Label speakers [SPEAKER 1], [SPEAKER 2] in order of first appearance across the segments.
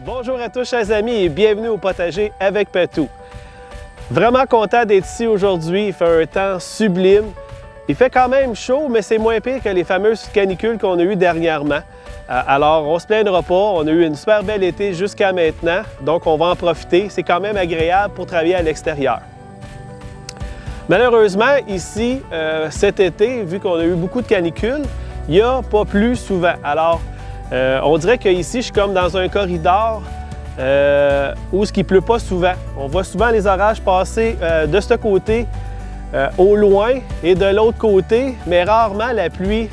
[SPEAKER 1] Bonjour à tous chers amis et bienvenue au potager avec Patou. Vraiment content d'être ici aujourd'hui, il fait un temps sublime. Il fait quand même chaud, mais c'est moins pire que les fameuses canicules qu'on a eues dernièrement. Alors on ne se plaindra pas, on a eu une super belle été jusqu'à maintenant, donc on va en profiter. C'est quand même agréable pour travailler à l'extérieur. Malheureusement, ici, cet été, vu qu'on a eu beaucoup de canicules, il n'y a pas plu souvent. Alors, on dirait qu'ici, je suis comme dans un corridor où il ne pleut pas souvent. On voit souvent les orages passer de ce côté au loin et de l'autre côté, mais rarement la pluie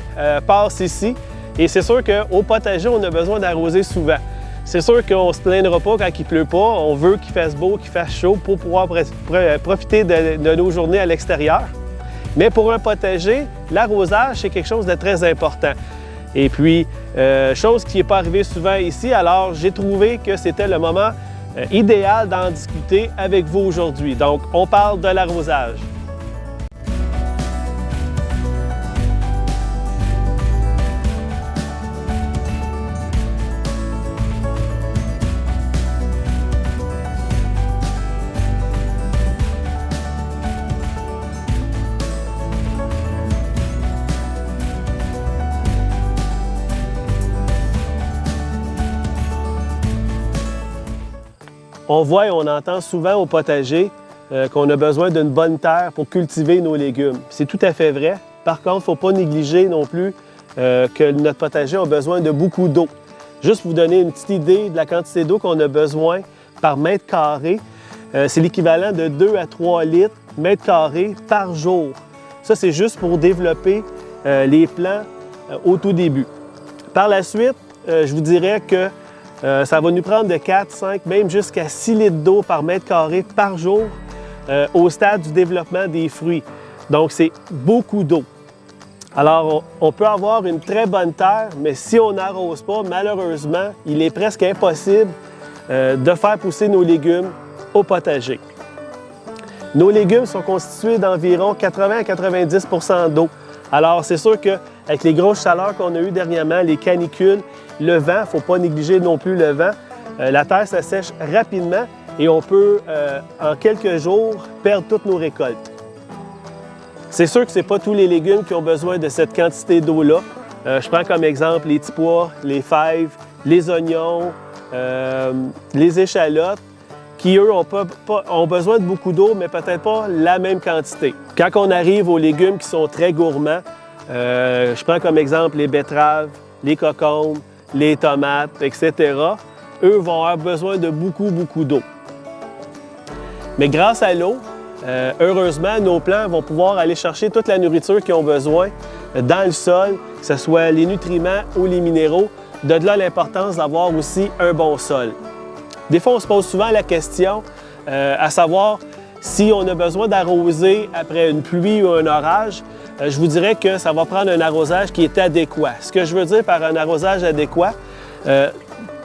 [SPEAKER 1] passe ici. Et c'est sûr qu'au potager, on a besoin d'arroser souvent. C'est sûr qu'on ne se plaindra pas quand il ne pleut pas. On veut qu'il fasse beau, qu'il fasse chaud pour pouvoir profiter de nos journées à l'extérieur. Mais pour un potager, l'arrosage, c'est quelque chose de très important. Et puis, chose qui n'est pas arrivée souvent ici, alors j'ai trouvé que c'était le moment idéal d'en discuter avec vous aujourd'hui. Donc, on parle de l'arrosage. On voit et on entend souvent au potager qu'on a besoin d'une bonne terre pour cultiver nos légumes. C'est tout à fait vrai. Par contre, il ne faut pas négliger non plus que notre potager a besoin de beaucoup d'eau. Juste pour vous donner une petite idée de la quantité d'eau qu'on a besoin par mètre carré, c'est l'équivalent de 2 à 3 litres mètre carré par jour. Ça, c'est juste pour développer les plants au tout début. Par la suite, je vous dirais que ça va nous prendre de 4, 5, même jusqu'à 6 litres d'eau par mètre carré par jour au stade du développement des fruits. Donc, c'est beaucoup d'eau. Alors, on peut avoir une très bonne terre, mais si on n'arrose pas, malheureusement, il est presque impossible de faire pousser nos légumes au potager. Nos légumes sont constitués d'environ 80 à 90 % d'eau. Alors, c'est sûr qu'avec les grosses chaleurs qu'on a eues dernièrement, les canicules, le vent, il ne faut pas négliger non plus le vent, la terre s'assèche rapidement et on peut, en quelques jours, perdre toutes nos récoltes. C'est sûr que ce n'est pas tous les légumes qui ont besoin de cette quantité d'eau-là. Je prends comme exemple les petits pois, les fèves, les oignons, les échalotes, qui, eux, ont besoin de beaucoup d'eau, mais peut-être pas la même quantité. Quand on arrive aux légumes qui sont très gourmands, je prends comme exemple les betteraves, les concombres, les tomates, etc., eux vont avoir besoin de beaucoup d'eau. Mais grâce à l'eau, heureusement, nos plants vont pouvoir aller chercher toute la nourriture qu'ils ont besoin dans le sol, que ce soit les nutriments ou les minéraux. De là l'importance d'avoir aussi un bon sol. Des fois, on se pose souvent la question à savoir si on a besoin d'arroser après une pluie ou un orage. Je vous dirais que ça va prendre un arrosage qui est adéquat. Ce que je veux dire par un arrosage adéquat,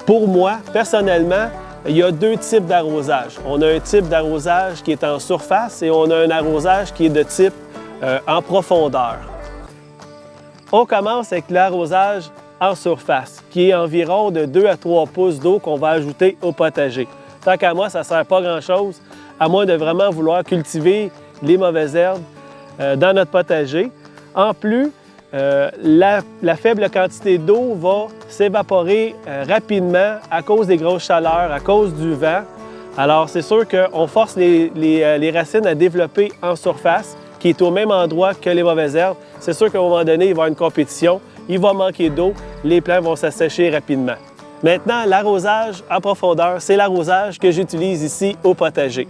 [SPEAKER 1] pour moi, personnellement, il y a deux types d'arrosage. On a un type d'arrosage qui est en surface et on a un arrosage qui est de type en profondeur. On commence avec l'arrosage en surface, qui est environ de 2 à 3 pouces d'eau qu'on va ajouter au potager. Tant qu'à moi, ça ne sert pas grand-chose, à moins de vraiment vouloir cultiver les mauvaises herbes dans notre potager. En plus, la faible quantité d'eau va s'évaporer rapidement à cause des grosses chaleurs, à cause du vent. Alors, c'est sûr qu'on force les racines à développer en surface, qui est au même endroit que les mauvaises herbes. C'est sûr qu'à un moment donné, il va y avoir une compétition, il va manquer d'eau, les plants vont s'assécher rapidement. Maintenant, l'arrosage en profondeur, c'est l'arrosage que j'utilise ici au potager,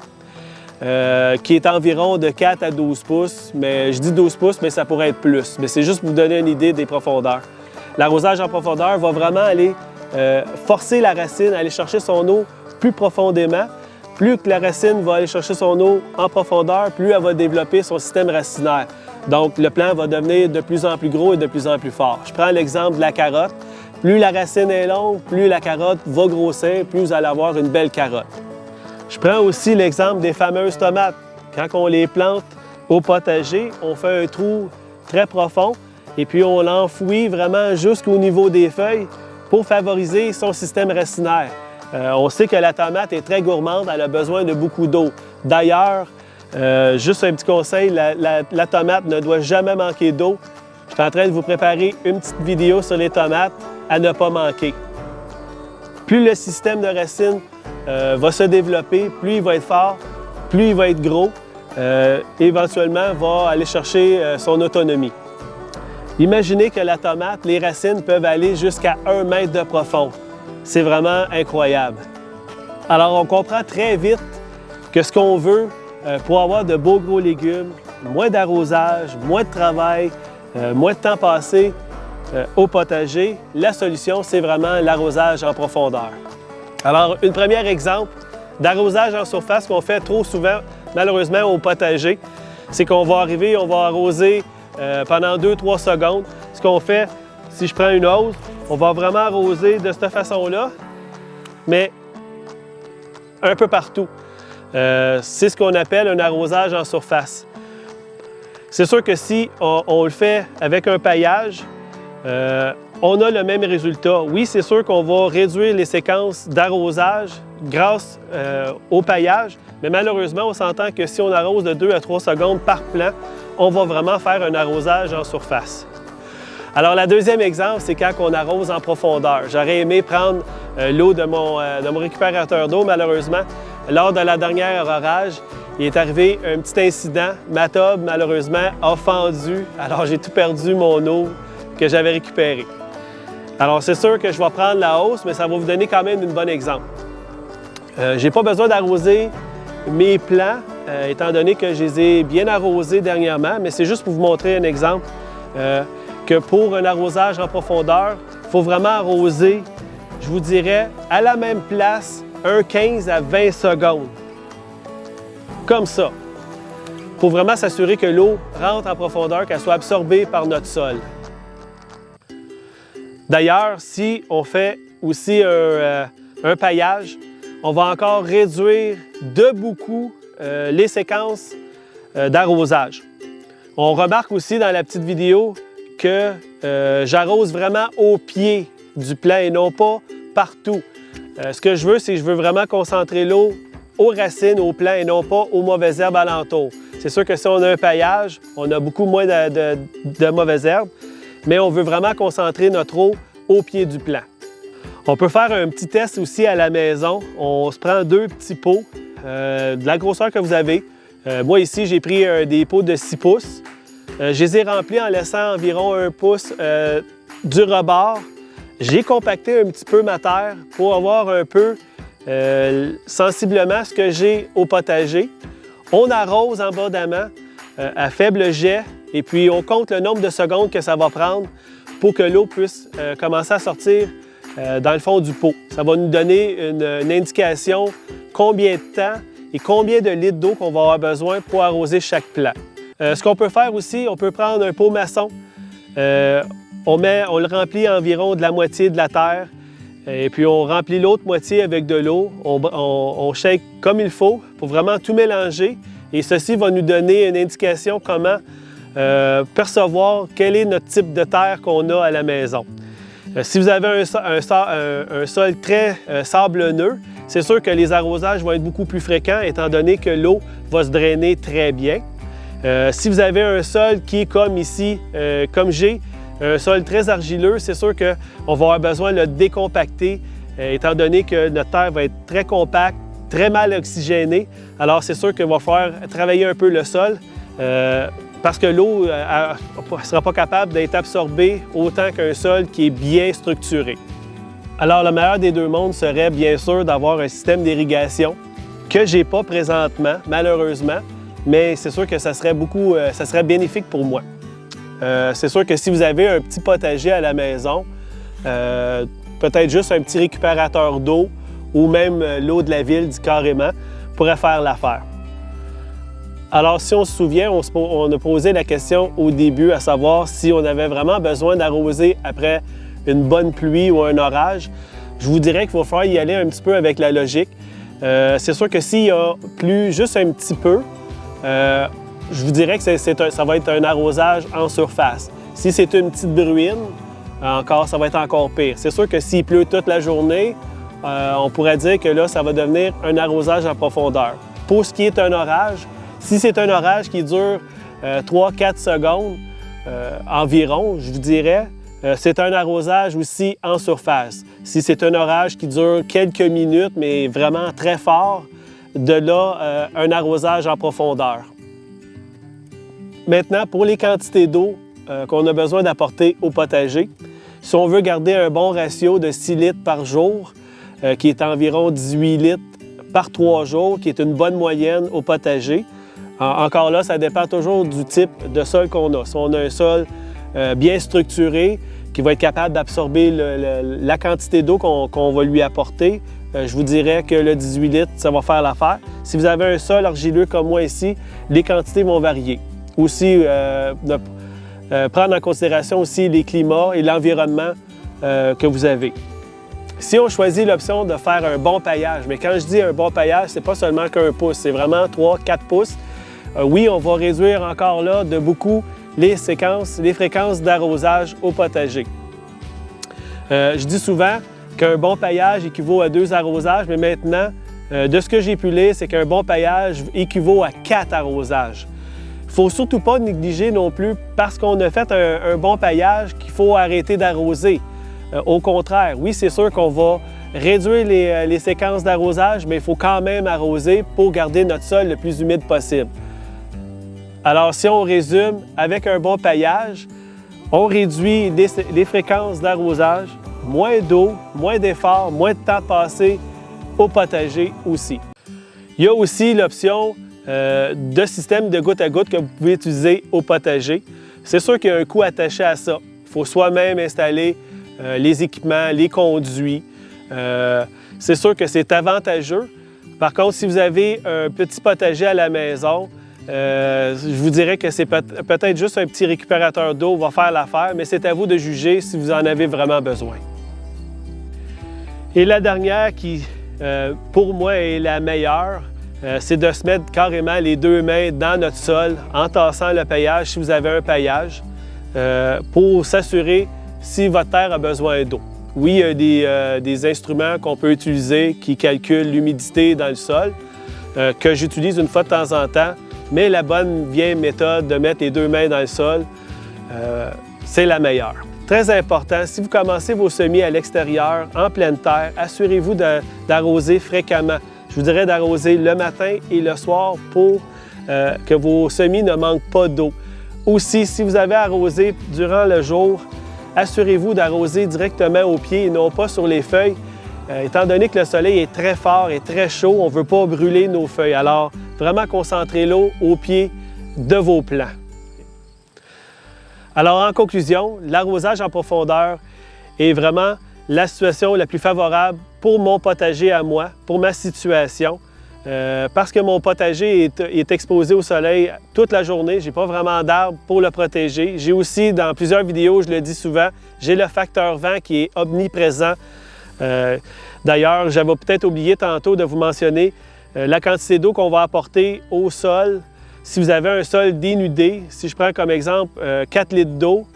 [SPEAKER 1] qui est environ de 4 à 12 pouces. Mais je dis 12 pouces, mais ça pourrait être plus. Mais c'est juste pour vous donner une idée des profondeurs. L'arrosage en profondeur va vraiment aller forcer la racine à aller chercher son eau plus profondément. Plus que la racine va aller chercher son eau en profondeur, plus elle va développer son système racinaire. Donc, le plant va devenir de plus en plus gros et de plus en plus fort. Je prends l'exemple de la carotte. Plus la racine est longue, plus la carotte va grossir, plus vous allez avoir une belle carotte. Je prends aussi l'exemple des fameuses tomates. Quand on les plante au potager, on fait un trou très profond et puis on l'enfouit vraiment jusqu'au niveau des feuilles pour favoriser son système racinaire. On sait que la tomate est très gourmande, elle a besoin de beaucoup d'eau. D'ailleurs, juste un petit conseil, la tomate ne doit jamais manquer d'eau. Je suis en train de vous préparer une petite vidéo sur les tomates à ne pas manquer. Plus le système de racines va se développer, plus il va être fort, plus il va être gros, éventuellement va aller chercher son autonomie. Imaginez que la tomate, les racines peuvent aller jusqu'à 1 mètre de profond. C'est vraiment incroyable. Alors on comprend très vite que ce qu'on veut pour avoir de beaux gros légumes, moins d'arrosage, moins de travail, moins de temps passé au potager, la solution, c'est vraiment l'arrosage en profondeur. Alors, un premier exemple d'arrosage en surface qu'on fait trop souvent, malheureusement, au potager, c'est qu'on va arriver, on va arroser pendant 2-3 secondes. Ce qu'on fait, si je prends une hose, on va vraiment arroser de cette façon-là, mais un peu partout. C'est ce qu'on appelle un arrosage en surface. C'est sûr que si on le fait avec un paillage, on a le même résultat. Oui, c'est sûr qu'on va réduire les séquences d'arrosage grâce au paillage, mais malheureusement, on s'entend que si on arrose de 2 à 3 secondes par plant, on va vraiment faire un arrosage en surface. Alors, le deuxième exemple, c'est quand on arrose en profondeur. J'aurais aimé prendre l'eau de mon récupérateur d'eau, malheureusement. Lors de la dernière orage, il est arrivé un petit incident. Ma tube, malheureusement, a fendu. Alors, j'ai tout perdu mon eau que j'avais récupérée. Alors, c'est sûr que je vais prendre la hausse, mais ça va vous donner quand même un bon exemple. Je n'ai pas besoin d'arroser mes plants, étant donné que je les ai bien arrosés dernièrement, mais c'est juste pour vous montrer un exemple que pour un arrosage en profondeur, il faut vraiment arroser, je vous dirais, à la même place, 15 à 20 secondes. Comme ça, pour vraiment s'assurer que l'eau rentre en profondeur, qu'elle soit absorbée par notre sol. D'ailleurs, si on fait aussi un paillage, on va encore réduire de beaucoup les séquences d'arrosage. On remarque aussi dans la petite vidéo que j'arrose vraiment au pied du plant et non pas partout. Ce que je veux, c'est que je veux vraiment concentrer l'eau aux racines, aux plants et non pas aux mauvaises herbes alentour. C'est sûr que si on a un paillage, on a beaucoup moins de mauvaises herbes, mais on veut vraiment concentrer notre eau au pied du plant. On peut faire un petit test aussi à la maison. On se prend 2 petits pots de la grosseur que vous avez. Moi ici, j'ai pris des pots de 6 pouces. Je les ai remplis en laissant environ 1 pouce du rebord. J'ai compacté un petit peu ma terre pour avoir un peu sensiblement ce que j'ai au potager. On arrose abondamment à faible jet et puis on compte le nombre de secondes que ça va prendre pour que l'eau puisse commencer à sortir dans le fond du pot. Ça va nous donner une indication combien de temps et combien de litres d'eau qu'on va avoir besoin pour arroser chaque plant. Ce qu'on peut faire aussi, on peut prendre un pot maçon. On le remplit environ de la moitié de la terre et puis on remplit l'autre moitié avec de l'eau. On shake comme il faut pour vraiment tout mélanger et ceci va nous donner une indication comment percevoir quel est notre type de terre qu'on a à la maison. Si vous avez un sol très sablonneux, c'est sûr que les arrosages vont être beaucoup plus fréquents étant donné que l'eau va se drainer très bien. Si vous avez un sol qui est comme ici, comme j'ai, un sol très argileux, c'est sûr qu'on va avoir besoin de le décompacter étant donné que notre terre va être très compacte, très mal oxygénée. Alors c'est sûr qu'il va falloir travailler un peu le sol parce que l'eau ne sera pas capable d'être absorbée autant qu'un sol qui est bien structuré. Alors le meilleur des deux mondes serait bien sûr d'avoir un système d'irrigation que je n'ai pas présentement, malheureusement, mais c'est sûr que ça serait bénéfique pour moi. C'est sûr que si vous avez un petit potager à la maison, peut-être juste un petit récupérateur d'eau ou même l'eau de la ville carrément pourrait faire l'affaire. Alors, si on se souvient, on a posé la question au début à savoir si on avait vraiment besoin d'arroser après une bonne pluie ou un orage. Je vous dirais qu'il va falloir y aller un petit peu avec la logique. C'est sûr que s'il y a plu juste un petit peu, je vous dirais que ça va être un arrosage en surface. Si c'est une petite bruine, ça va être encore pire. C'est sûr que s'il pleut toute la journée, on pourrait dire que là, ça va devenir un arrosage en profondeur. Pour ce qui est un orage, si c'est un orage qui dure 3-4 secondes environ, je vous dirais, c'est un arrosage aussi en surface. Si c'est un orage qui dure quelques minutes, mais vraiment très fort, de là, un arrosage en profondeur. Maintenant, pour les quantités d'eau qu'on a besoin d'apporter au potager, si on veut garder un bon ratio de 6 litres par jour, qui est environ 18 litres par 3 jours, qui est une bonne moyenne au potager, encore là, ça dépend toujours du type de sol qu'on a. Si on a un sol bien structuré, qui va être capable d'absorber la quantité d'eau qu'on va lui apporter, je vous dirais que le 18 litres, ça va faire l'affaire. Si vous avez un sol argileux comme moi ici, les quantités vont varier. Aussi, prendre en considération aussi les climats et l'environnement que vous avez. Si on choisit l'option de faire un bon paillage, mais quand je dis un bon paillage, c'est pas seulement qu'un pouce, c'est vraiment 3-4 pouces. Oui, on va réduire encore là de beaucoup les fréquences d'arrosage au potager. Je dis souvent qu'un bon paillage équivaut à 2 arrosages, mais maintenant, de ce que j'ai pu lire, c'est qu'un bon paillage équivaut à 4 arrosages. Il ne faut surtout pas négliger non plus, parce qu'on a fait un bon paillage, qu'il faut arrêter d'arroser. Au contraire, oui, c'est sûr qu'on va réduire les séquences d'arrosage, mais il faut quand même arroser pour garder notre sol le plus humide possible. Alors, si on résume, avec un bon paillage, on réduit les fréquences d'arrosage, moins d'eau, moins d'efforts, moins de temps passé au potager aussi. Il y a aussi l'option de système de goutte à goutte que vous pouvez utiliser au potager. C'est sûr qu'il y a un coût attaché à ça. Il faut soi-même installer les équipements, les conduits. C'est sûr que c'est avantageux. Par contre, si vous avez un petit potager à la maison, je vous dirais que c'est peut-être juste un petit récupérateur d'eau va faire l'affaire, mais c'est à vous de juger si vous en avez vraiment besoin. Et la dernière qui, pour moi, est la meilleure, c'est de se mettre carrément les 2 mains dans notre sol en tassant le paillage si vous avez un paillage pour s'assurer si votre terre a besoin d'eau. Oui, il y a des instruments qu'on peut utiliser qui calculent l'humidité dans le sol, que j'utilise une fois de temps en temps, mais la bonne vieille méthode de mettre les 2 mains dans le sol, c'est la meilleure. Très important, si vous commencez vos semis à l'extérieur, en pleine terre, assurez-vous d'arroser fréquemment. Je vous dirais d'arroser le matin et le soir pour que vos semis ne manquent pas d'eau. Aussi, si vous avez arrosé durant le jour, assurez-vous d'arroser directement aux pieds et non pas sur les feuilles. Étant donné que le soleil est très fort et très chaud, on ne veut pas brûler nos feuilles. Alors, vraiment concentrer l'eau aux pieds de vos plants. Alors, en conclusion, l'arrosage en profondeur est vraiment la situation la plus favorable pour mon potager à moi, pour ma situation, parce que mon potager est exposé au soleil toute la journée. Je n'ai pas vraiment d'arbres pour le protéger. J'ai aussi, dans plusieurs vidéos, je le dis souvent, j'ai le facteur vent qui est omniprésent. D'ailleurs, j'avais peut-être oublié tantôt de vous mentionner la quantité d'eau qu'on va apporter au sol. Si vous avez un sol dénudé, si je prends comme exemple 4 litres d'eau,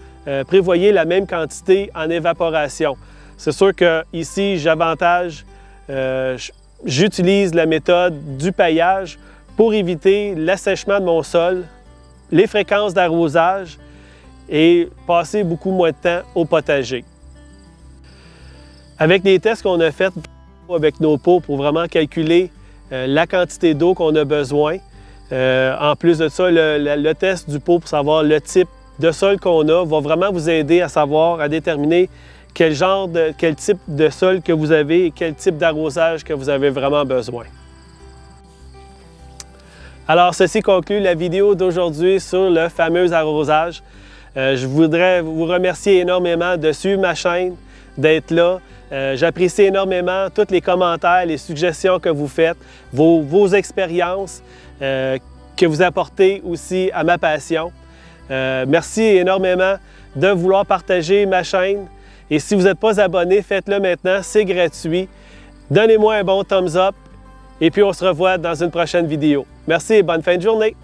[SPEAKER 1] prévoyez la même quantité en évaporation. C'est sûr que ici, j'utilise la méthode du paillage pour éviter l'assèchement de mon sol, les fréquences d'arrosage et passer beaucoup moins de temps au potager. Avec des tests qu'on a faits avec nos pots pour vraiment calculer la quantité d'eau qu'on a besoin, en plus de ça, le test du pot pour savoir le type de sol qu'on a va vraiment vous aider à savoir, à déterminer quel type de sol que vous avez et quel type d'arrosage que vous avez vraiment besoin. Alors, ceci conclut la vidéo d'aujourd'hui sur le fameux arrosage. Je voudrais vous remercier énormément de suivre ma chaîne, d'être là. J'apprécie énormément tous les commentaires, les suggestions que vous faites, vos expériences que vous apportez aussi à ma passion. Merci énormément de vouloir partager ma chaîne. Et si vous n'êtes pas abonné, faites-le maintenant, c'est gratuit. Donnez-moi un bon thumbs up et puis on se revoit dans une prochaine vidéo. Merci et bonne fin de journée!